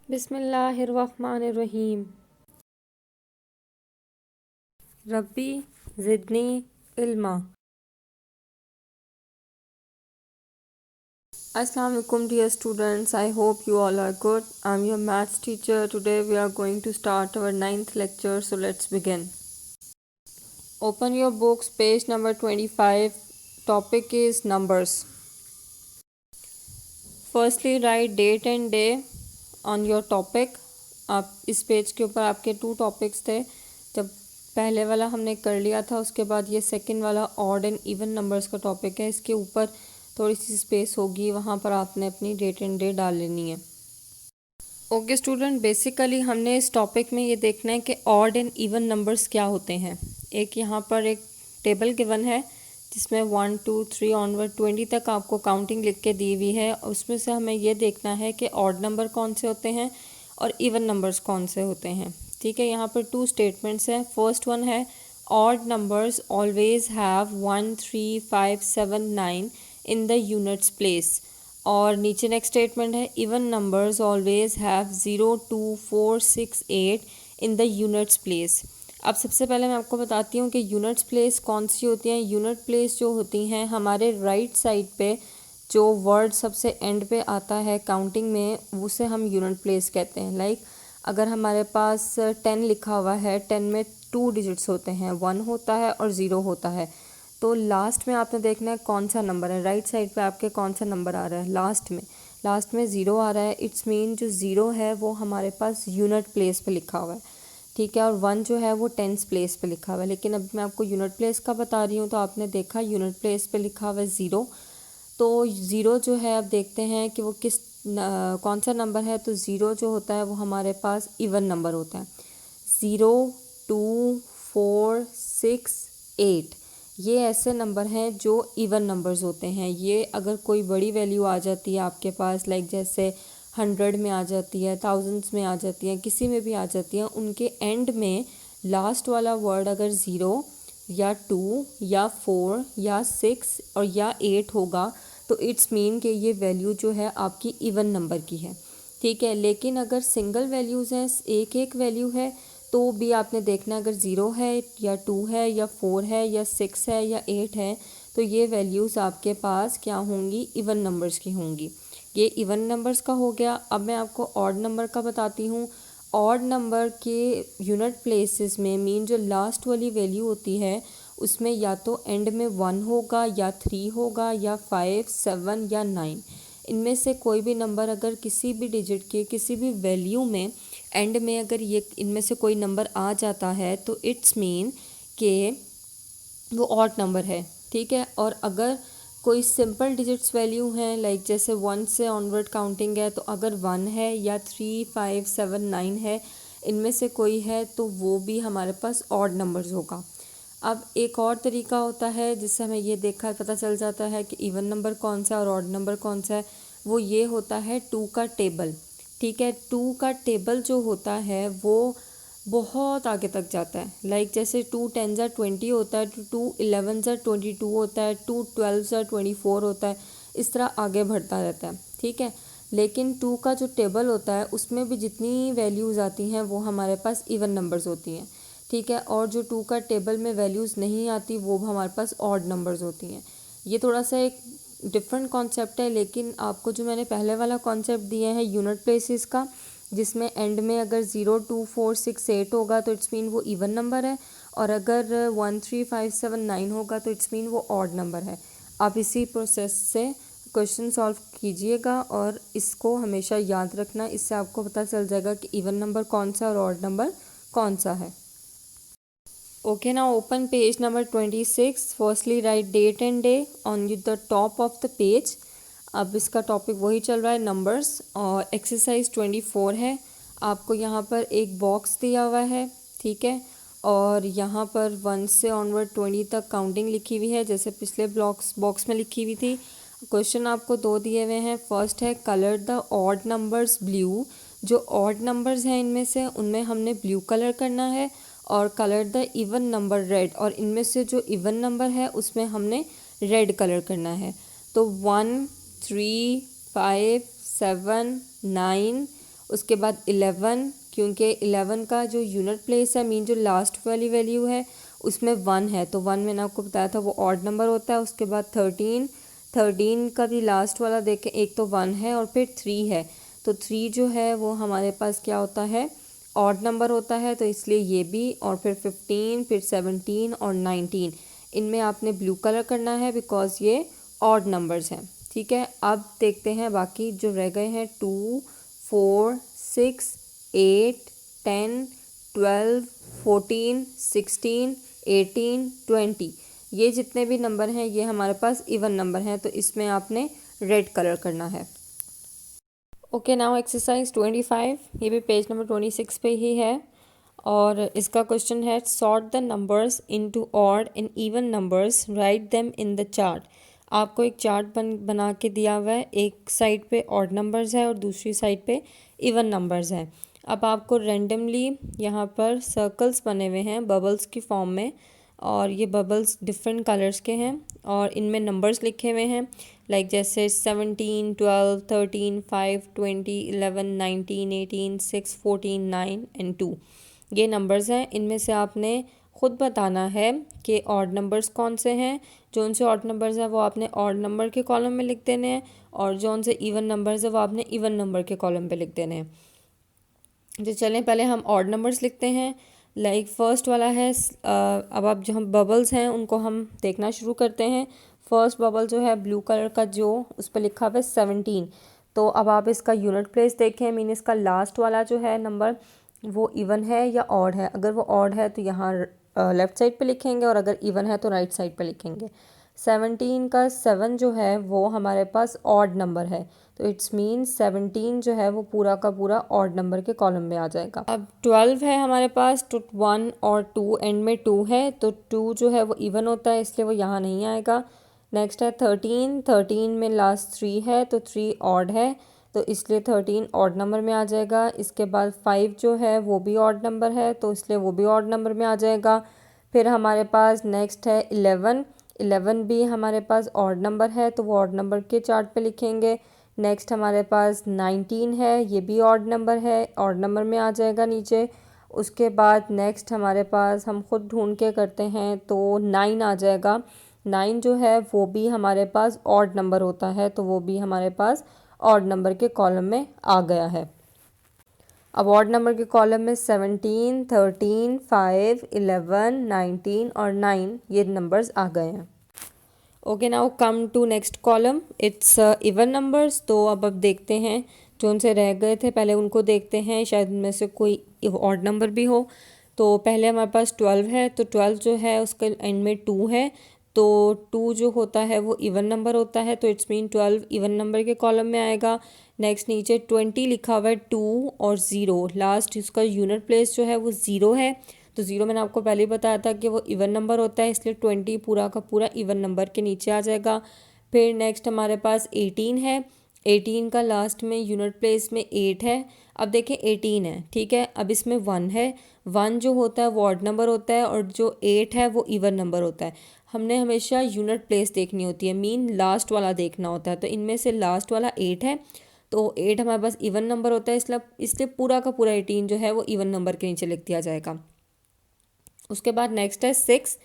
बिस्मिल्लाहिर्रहमानिर्रहीम। रब्बी ज़िदनी इल्मा। Assalamu alaikum dear students, I hope you all are good. I'm your maths teacher. Today we are going to start our 9th lecture, so let's begin. Open your books, page number 25. Topic is numbers. Firstly write date and day on your topic. आप इस page के ऊपर आपके 2 topics थे। जब पहले वाला हमने कर लिया था, उसके बाद ये सेकंड वाला ऑड एंड इवन नंबर्स का टॉपिक है। इसके ऊपर थोड़ी सी स्पेस होगी, वहाँ पर आपने अपनी डेट एंड डे डाल लेनी है। ओके स्टूडेंट, बेसिकली हमने इस टॉपिक में ये देखना है कि ऑड एंड इवन नंबर्स क्या होते हैं। एक यहाँ पर एक टेबल गिवन है जिसमें 1 2 3 ऑनवर्ड 20 तक आपको काउंटिंग लिख के दी हुई है। उसमें से हमें ये देखना है कि ऑड नंबर कौन से होते हैं और इवन नंबर्स कौन से होते हैं। ठीक है, यहाँ पर 2 स्टेटमेंट्स हैं। फर्स्ट वन है odd numbers always have 1 3 5 7 9 in the units place. और नीचे नेक्स्ट स्टेटमेंट है even numbers always have 0 2 4 6 8 in the units place. अब सबसे पहले मैं आपको बताती हूँ कि यूनिट्स प्लेस कौन सी होती हैं। यूनिट प्लेस जो होती हैं हमारे राइट साइड पे जो वर्ड सबसे एंड पे आता है काउंटिंग में, उसे हम यूनिट प्लेस कहते हैं। लाइक अगर हमारे पास 10 लिखा हुआ है, 10 में 2 डिजिट्स होते हैं, 1 होता है और 0 होता है। तो लास्ट में आपने देखना है कौन सा नंबर है। राइट साइड पे आपके कौन सा नंबर आ रहा है, लास्ट में 0 आ रहा है। इट्स मीन जो 0 है वो हमारे पास यूनिट प्लेस पे लिखा हुआ है। ठीक है, और 1 जो है वो टेंस प्लेस पे लिखा हुआ है। लेकिन अब मैं आपको यूनिट प्लेस का बता रही हूँ, तो आपने देखा यूनिट प्लेस पे लिखा हुआ है 0। तो 0 जो है, अब देखते हैं कि वो कौन सा नंबर है। तो 0 जो होता है वो हमारे पास इवन नंबर होता है। 0 2 4 6 8 ये ऐसे नंबर हैं जो इवन नंबर्स होते हैं। ये अगर कोई बड़ी वैल्यू आ जाती है आपके पास, लाइक जैसे 100 में आ जाती है, थाउजेंड्स में आ जाती है, किसी में भी आ जाती है, उनके एंड में लास्ट वाला वर्ड अगर 0 या 2 या 4 या 6 और या 8 होगा तो इट्स मीन कि ये वैल्यू जो है आपकी इवन नंबर की है। ठीक है, लेकिन अगर सिंगल वैल्यूज़ हैं, एक एक वैल्यू है, तो भी आपने देखना अगर 0 है या 2 है या 4 है या 6 है या 8 है, तो ये वैल्यूज़ आपके पास क्या होंगी, इवन नंबर्स की होंगी। ये इवन नंबर्स का हो गया। अब मैं आपको ऑड नंबर का बताती हूँ। ऑड नंबर के यूनिट प्लेसेस में मीन जो लास्ट वाली वैल्यू होती है उसमें या तो एंड में 1 होगा या 3 होगा या 5 7 या 9। इनमें से कोई भी नंबर अगर किसी भी डिजिट के किसी भी वैल्यू में एंड में अगर ये इनमें से कोई नंबर आ जाता है तो इट्स मीन कि वो ऑड नंबर है। ठीक है, और अगर कोई सिंपल डिजिट्स वैल्यू हैं, लाइक जैसे 1 से ऑनवर्ड काउंटिंग है, तो अगर 1 है या 3 5 7 9 है, इनमें से कोई है, तो वो भी हमारे पास ऑड नंबर्स होगा। अब एक और तरीका होता है जिससे हमें ये देखा पता चल जाता है कि इवन नंबर कौन सा है और ऑड नंबर कौन सा है। वो ये होता है 2 का टेबल। ठीक है, 2 का टेबल जो होता है वो बहुत आगे तक जाता है। लाइक जैसे 2 10 ज़ा 20 होता है, 2 11 ज़ा 22 होता है, 2 12 ज़ा 24 होता है, इस तरह आगे बढ़ता रहता है। ठीक है, लेकिन 2 का जो टेबल होता है उसमें भी जितनी वैल्यूज़ आती हैं वो हमारे पास इवन नंबर्स होती हैं। ठीक है, और जो 2 का टेबल में वैल्यूज़ नहीं आती वो हमारे पास ऑड नंबर्स होती हैं। ये थोड़ा सा एक डिफरेंट कॉन्सेप्ट है, लेकिन आपको जो मैंने पहले वाला कॉन्सेप्ट दिया है यूनिट प्लेसेस का, जिसमें एंड में अगर 0 2 4 6 8 होगा तो इट्स मीन वो इवन नंबर है, और अगर 1 3 5 7 9 होगा तो इट्स मीन वो ऑड नंबर है। आप इसी प्रोसेस से क्वेश्चन सॉल्व कीजिएगा और इसको हमेशा याद रखना। इससे आपको पता चल जाएगा कि इवन नंबर कौन सा और ऑड नंबर कौन सा है। Okay, now open page number 26. Firstly write date and day on the top of the page. अब इसका टॉपिक वही चल रहा है, नंबर्स, और एक्सरसाइज 24 है। आपको यहाँ पर एक बॉक्स दिया हुआ है। ठीक है, और यहाँ पर 1 से ऑनवर्ड 20 तक काउंटिंग लिखी हुई है जैसे पिछले बॉक्स में लिखी हुई थी। क्वेश्चन आपको 2 दिए हुए हैं। फर्स्ट है colour the odd numbers blue. जो ऑड नंबर्स हैं इनमें से उनमें हमने ब्लू कलर करना है, और colour the even number red, और इनमें से जो इवन नंबर है उसमें हमने रेड कलर करना है। तो 1 3 5 7 9 उसके बाद 11, क्योंकि 11 का जो यूनिट प्लेस है मीन जो लास्ट वाली वैल्यू है उसमें 1 है, तो 1 मैंने आपको बताया था वो ऑड नंबर होता है। उसके बाद 13 का भी लास्ट वाला देखें, एक तो 1 है और फिर 3 है, तो 3 जो है वो हमारे पास क्या होता है, ऑड नंबर होता है, तो इसलिए ये भी। और फिर 15, फिर 17 और 19, इनमें आपने ब्लू कलर करना है बिकॉज ये ऑड नंबर्स हैं। ठीक है, अब देखते हैं बाकी जो रह गए हैं 2, 4, 6, 8, 10, 12, 14, 16, 18, 20, ये जितने भी नंबर हैं ये हमारे पास इवन नंबर हैं, तो इसमें आपने रेड कलर करना है। ओके, नाउ एक्सरसाइज 25, ये भी पेज नंबर 26 पे ही है और इसका क्वेश्चन है sort the numbers into odd and even numbers, write them in the chart. आपको एक चार्ट बना के दिया हुआ है, एक साइड पे ऑड नंबर्स है और दूसरी साइड पे इवन नंबर्स हैं। अब आपको रेंडमली यहाँ पर सर्कल्स बने हुए हैं बबल्स की फॉर्म में, और ये बबल्स डिफरेंट कलर्स के हैं और इनमें नंबर्स लिखे हुए हैं, लाइक जैसे 17, 12, 13, 5, 20, 11, 19, 18, 6, 14, 9 एंड 2, ये नंबर्स हैं। इनमें से आपने ख़ुद बताना है कि ऑड नंबर्स कौन से हैं। जो उनसे ऑड नंबर्स हैं वो आपने ऑड नंबर के कॉलम में लिख देने हैं, और जो उनसे इवन नंबर्स हैं वो आपने इवन नंबर के कॉलम पे लिख देने हैं। तो चलें पहले हम ऑड नंबर्स लिखते हैं। लाइक फर्स्ट वाला है, अब आप जो हम बबल्स हैं उनको हम देखना शुरू करते हैं। फर्स्ट बबल जो है ब्लू कलर का, जो उस पर लिखा हुआ है 17, तो अब आप इसका यूनिट प्लेस देखें, मीन इसका लास्ट वाला जो है नंबर वो इवन है या ऑड है। अगर वो ऑड है तो यहाँ लेफ़्ट साइड पे लिखेंगे, और अगर इवन है तो राइट साइड पे लिखेंगे। 17 का 7 जो है वो हमारे पास ऑड नंबर है, तो इट्स मीन 17 जो है वो पूरा का पूरा ऑड नंबर के कॉलम में आ जाएगा। अब 12 है हमारे पास, तो 1 और 2 एंड में 2 है, तो 2 जो है वो इवन होता है इसलिए वो यहाँ नहीं आएगा। नेक्स्ट है 13 में लास्ट 3 है, तो 3 ऑड है, तो इसलिए 13 ऑड नंबर में आ जाएगा। इसके बाद 5 जो है वो भी ऑड नंबर है, तो इसलिए वो भी ऑड नंबर में आ जाएगा। फिर हमारे पास नेक्स्ट है 11 भी हमारे पास ऑड नंबर है, तो वो ऑड नंबर के चार्ट पे लिखेंगे। नेक्स्ट हमारे पास 19 है, ये भी ऑड नंबर है, ऑड नंबर में आ जाएगा नीचे। उसके बाद नेक्स्ट हमारे पास हम खुद ढूंढ के करते हैं तो 9 आ जाएगा। 9 जो है वो भी हमारे पास ऑड नंबर होता है, तो वो भी हमारे पास ऑड नंबर के कॉलम में आ गया है। अब ऑड नंबर के कॉलम में 17, 13, 5, 11, 19 और 9 ये नंबर्स आ गए हैं। Okay, now come to next column, it's even numbers. तो अब देखते हैं जो उनसे रह गए थे पहले उनको देखते हैं, शायद उनमें से कोई ऑड नंबर भी हो। तो पहले हमारे पास 12 है, तो 12 जो है उसके एंड में 2 है, तो 2 जो होता है वो इवन नंबर होता है, तो इट्स मीन 12 इवन नंबर के कॉलम में आएगा। नेक्स्ट नीचे 20 लिखा हुआ है, 2 और 0, लास्ट इसका यूनिट प्लेस जो है वो 0 है, तो 0 मैंने आपको पहले ही बताया था कि वो इवन नंबर होता है, इसलिए 20 पूरा का पूरा इवन नंबर के नीचे आ जाएगा। फिर नेक्स्ट हमारे पास 18 है, 18 का लास्ट में यूनिट प्लेस में 8 है। अब देखें 18 है, ठीक है, अब इसमें 1 है, 1 जो होता है वो ऑड नंबर होता है, और जो 8 है वो इवन नंबर होता है। हमने हमेशा यूनिट प्लेस देखनी होती है, मीन लास्ट वाला देखना होता है, तो इनमें से लास्ट वाला 8 है, तो 8 हमारे पास इवन नंबर होता है, इसलिए पूरा का पूरा 18 जो है वो इवन नंबर के नीचे लिख दिया जाएगा। उसके बाद नेक्स्ट है 6।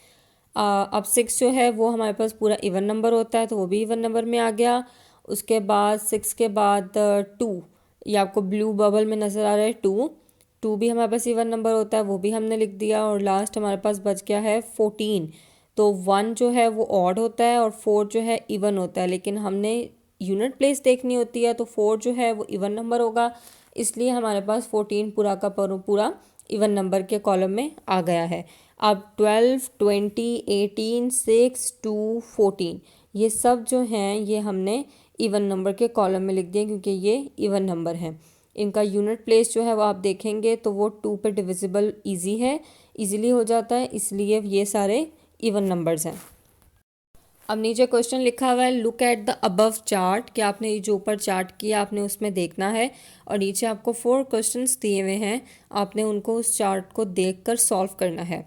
अब 6 जो है वो हमारे पास पूरा इवन नंबर होता है, तो वो भी इवन नंबर में आ गया। उसके बाद 6 के बाद 2, ये आपको ब्लू बबल में नज़र आ रहा है 2 भी हमारे पास इवन नंबर होता है, वो भी हमने लिख दिया। और लास्ट हमारे पास बच गया है 14, तो 1 जो है वो ऑड होता है और 4 जो है इवन होता है, लेकिन हमने यूनिट प्लेस देखनी होती है, तो 4 जो है वो इवन नंबर होगा, इसलिए हमारे पास 14 पूरा का पूरा इवन नंबर के कॉलम में आ गया है। अब 12, 20, 18, 6, 2, 14 ये सब जो हैं ये हमने इवन नंबर के कॉलम में लिख दिए, क्योंकि ये इवन नंबर हैं। इनका यूनिट प्लेस जो है वो आप देखेंगे तो वो 2 पे डिविजिबल ईजीली हो जाता है, इसलिए ये सारे इवन नंबर्स हैं। अब नीचे क्वेश्चन लिखा हुआ है look at the above chart, कि आपने ये जो ऊपर चार्ट किया आपने उसमें देखना है, और नीचे आपको 4 क्वेश्चंस दिए हुए हैं, आपने उनको उस चार्ट को देखकर सॉल्व करना है।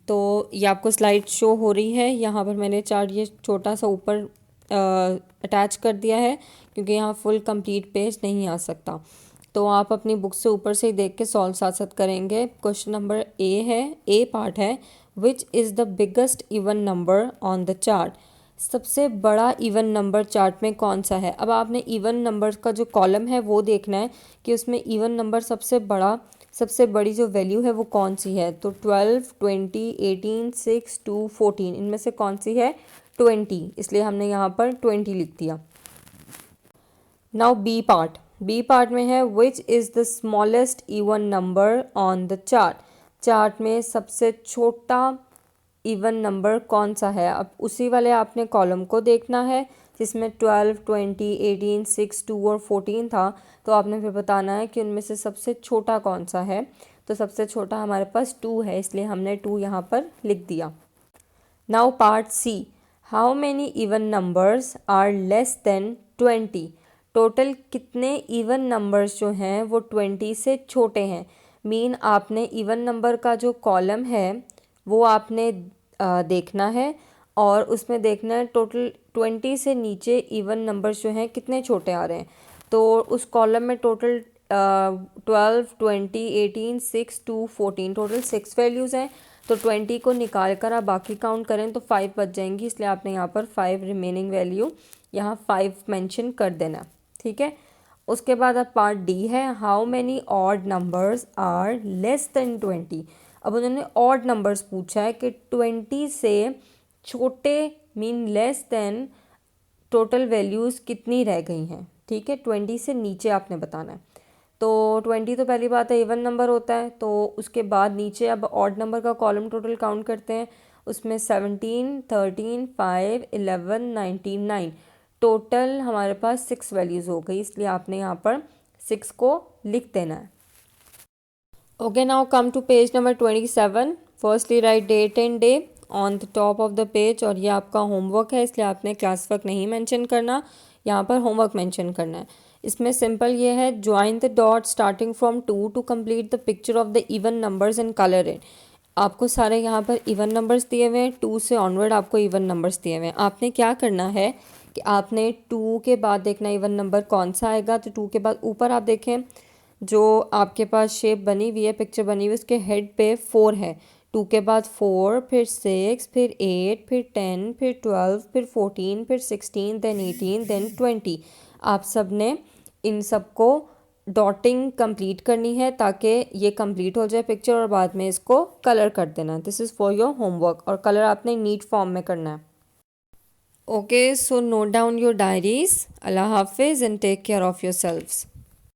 तो ये आपको स्लाइड शो हो रही है, यहाँ पर मैंने चार्ट ये छोटा सा ऊपर अटैच कर दिया है, क्योंकि यहाँ फुल कंप्लीट पेज नहीं आ सकता। तो आप अपनी बुक से ऊपर से ही देख के सॉल्व साथ साथ करेंगे। क्वेश्चन नंबर ए पार्ट है, which is the biggest even number on the chart. सबसे बड़ा इवन नंबर चार्ट में कौन सा है। अब आपने इवन नंबर का जो कॉलम है वो देखना है कि उसमें इवन नंबर सबसे बड़ी जो वैल्यू है वो कौन सी है। तो 12, 20, 18, 6, 2, 14 इनमें से कौन सी है 20, इसलिए हमने यहाँ पर 20 लिख दिया। नाउ बी पार्ट में है, which is the smallest even number on the chart. Chart में सबसे छोटा इवन नंबर कौन सा है। अब उसी वाले आपने कॉलम को देखना है जिसमें 12, 20, 18, 6, 2 और 14 था। तो आपने फिर बताना है कि उनमें से सबसे छोटा कौन सा है। तो सबसे छोटा हमारे पास 2 है, इसलिए हमने 2 यहाँ पर लिख दिया। Now part C, how many even numbers are less than 20। Total कितने इवन नंबर्स जो हैं वो 20 से छोटे हैं। मीन आपने इवन नंबर का जो कॉलम है वो आपने देखना है और उसमें देखना है टोटल 20 से नीचे इवन नंबर्स जो हैं कितने छोटे आ रहे हैं। तो उस कॉलम में टोटल 12, 20, 18, 6, 2, 14 टोटल 6 वैल्यूज़ हैं। तो 20 को निकाल कर आप बाकी काउंट करें तो 5 बच जाएंगी, इसलिए आपने यहाँ पर 5 रिमेनिंग वैल्यू यहाँ 5 मेंशन कर देना। ठीक है, उसके बाद अब पार्ट डी है, how many odd numbers are less than 20। अब उन्होंने ऑड नंबर्स पूछा है कि 20 से छोटे mean less than total values कितनी रह गई हैं। ठीक है, 20 से नीचे आपने बताना है। तो 20 तो पहली बात है इवन नंबर होता है, तो उसके बाद नीचे अब ऑड नंबर का कॉलम टोटल काउंट करते हैं। उसमें 17, 13, 5, 11, 19, 9 टोटल हमारे पास 6 वैल्यूज़ हो गई, इसलिए आपने यहाँ पर 6 को लिख देना है। Okay, now come to page number 27। Firstly write date and day on the top of the page. और ये आपका होमवर्क है, इसलिए आपने क्लास वर्क नहीं मेंशन करना, यहाँ पर होमवर्क मेंशन करना है। इसमें सिंपल ये है, join the dot starting from 2 to complete the picture of the even numbers and colour it. आपको सारे यहाँ पर इवन नंबर्स दिए हुए हैं, 2 से ऑनवर्ड आपको इवन नंबर्स दिए हुए हैं। आपने क्या करना है कि आपने 2 के बाद देखना इवन नंबर कौन सा आएगा। तो 2 के बाद ऊपर आप देखें जो आपके पास शेप बनी हुई है, पिक्चर बनी हुई है, उसके हेड पे 4 है। 2 के बाद 4, फिर 6, फिर 8, फिर 10, फिर 12, फिर 14, फिर 16, देन 18, देन 20। आप सब ने इन सब को डॉटिंग कंप्लीट करनी है ताकि ये कंप्लीट हो जाए पिक्चर, और बाद में इसको कलर कर देना। This is for your homework, और कलर आपने नीट फॉर्म में करना है। Okay, so note down your diaries. अल्लाह हाफिज़ and take care of your selves.